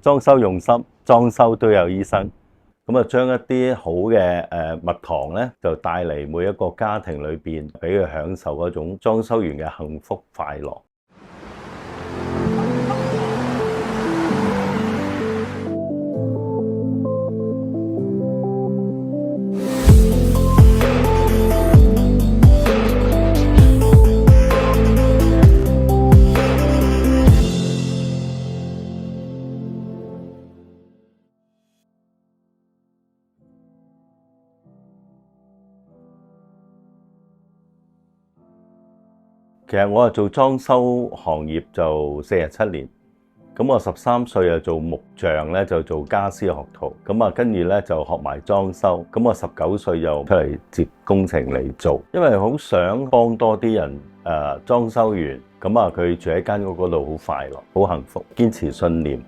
裝修用心，裝修都有醫生。咁啊，將一啲好嘅蜜糖咧，就帶嚟每一個家庭裏邊，俾佢享受嗰種裝修完嘅幸福快樂。其實我做裝修行業就47年，咁我13歲做木匠咧，就做家私學徒，咁啊跟住咧就學埋裝修，咁我19歲就出嚟接工程嚟做，因為好想幫多啲人裝修完，咁啊佢住喺間屋嗰度好快樂、好幸福，堅持信念、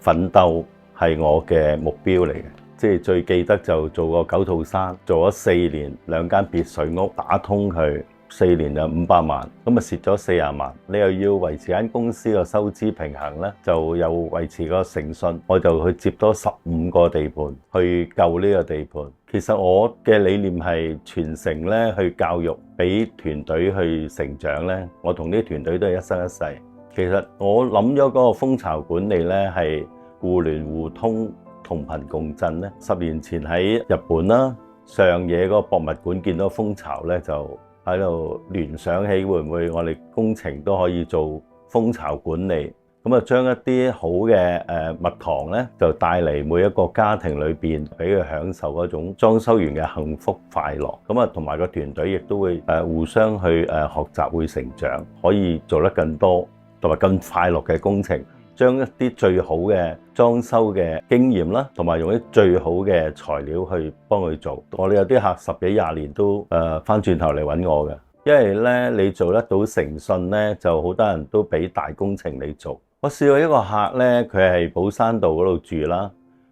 奮鬥係我嘅目標嚟嘅。即係最記得就做過九套山，做咗4年2間別墅屋，打通佢。4年就500萬，咁啊蝕咗40萬。你又要維持間公司個收支平衡咧，就有維持個誠信，我就去接多15個地盤去救呢個地盤。其實我嘅理念係傳承咧，去教育俾團隊去成長咧。我同啲團隊都係一生一世。其實我諗咗嗰個蜂巢管理咧係互聯互通、同頻共振咧。10年前喺日本啦，上野嗰個博物館見到蜂巢咧就。喺度聯想起會唔會我哋工程都可以做蜂巢管理，咁啊將一啲好嘅蜜糖咧，就帶嚟每一個家庭裏邊，俾佢享受嗰種裝修完嘅幸福快樂。咁啊同埋個團隊亦都會互相去學習，會成長，可以做得更多同埋更快樂嘅工程。將一啲最好嘅裝修嘅經驗啦，同埋用啲最好嘅材料去幫佢做。我哋有啲客10幾20年都翻轉頭嚟揾我嘅，因為咧你做得到誠信咧，就好多人都俾大工程你做。我試過一個客咧，佢係寶山道嗰度住啦，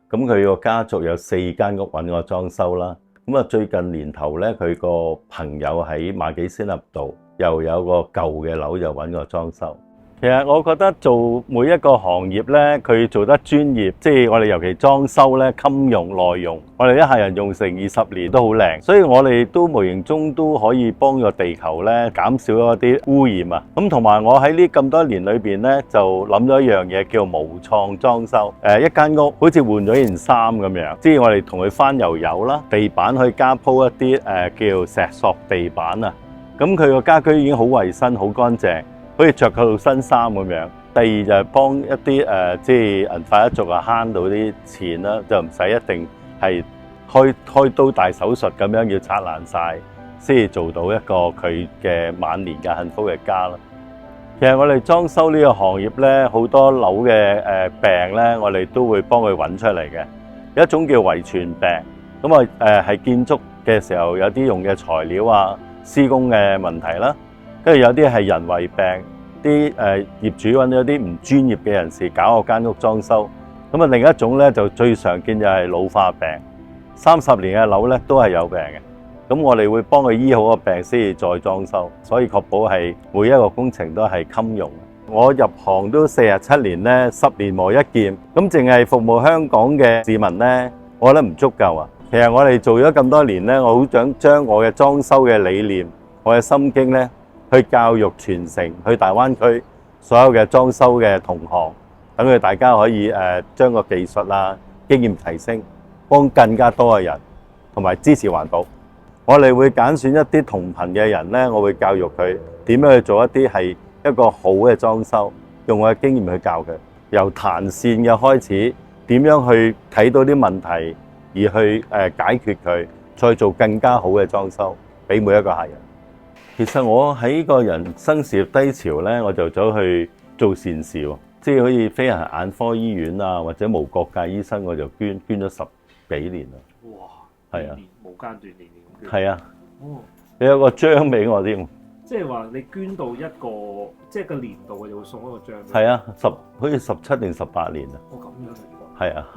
咁佢個家族有4間屋揾我裝修啦。咁啊最近年頭咧，佢個朋友喺馬己仙峽道又有個舊嘅樓就揾我裝修。其實我覺得做每一個行業咧，佢做得專業，即係我哋尤其裝修咧，襟用耐用，我哋一客人用成20年都好靚，所以我哋都無形中都可以幫個地球咧減少一啲污染啊。咁同埋我喺呢咁多年裏邊咧，就諗咗一樣嘢叫無創裝修。一間屋好似換咗件衫咁樣，即係我哋同佢翻油啦，地板可以加鋪一啲叫石塑地板啊，咁佢個家居已經好衞生、好乾淨。好似着套新衫咁樣。第二就係幫一啲即係銀髮一族慳到啲錢啦，就唔使一定係開刀大手術咁樣要拆爛晒，先至做到一個佢嘅晚年嘅幸福嘅家啦。其實我哋裝修呢個行業咧，好多樓嘅病咧，我哋都會幫佢揾出嚟嘅。有一種叫遺傳病，咁係建築嘅時候有啲用嘅材料啊、施工嘅問題啦。跟住有啲係人為病，啲業主揾咗啲唔專業嘅人士搞個間屋裝修。咁啊另一種咧就最常見就係老化病，30年嘅樓咧都係有病嘅。咁我哋會幫佢醫好個病先至再裝修，所以確保係每一個工程都係襟用。我入行都47年咧，10年磨一劍，咁淨係服務香港嘅市民咧，我覺得唔足夠啊。其實我哋做咗咁多年咧，我好想將我嘅裝修嘅理念、我嘅心經咧，去教育傳承，去大灣區所有嘅裝修嘅同行，等佢大家可以將個技術啊、經驗提升，幫更加多嘅人，同埋支持環保。我哋會揀選一啲同頻嘅人咧，我會教育佢點樣去做一啲係一個好嘅裝修，用我嘅經驗去教佢，由彈線嘅開始，點樣去睇到啲問題，而去解決佢，再做更加好嘅裝修，俾每一個客人。其實我喺個人生事業低潮咧，我就走去做善事喎，即係好似飛行眼科醫院啊，或者無國界醫生，我就捐咗10幾年啦。哇！係啊，無間斷年咁捐。係啊。哦。你有個章俾我添。即係話你捐到一個，即係個年度，佢就會送一個章。係啊，好似17年、18年啊。哦，咁樣嚟㗎。係啊。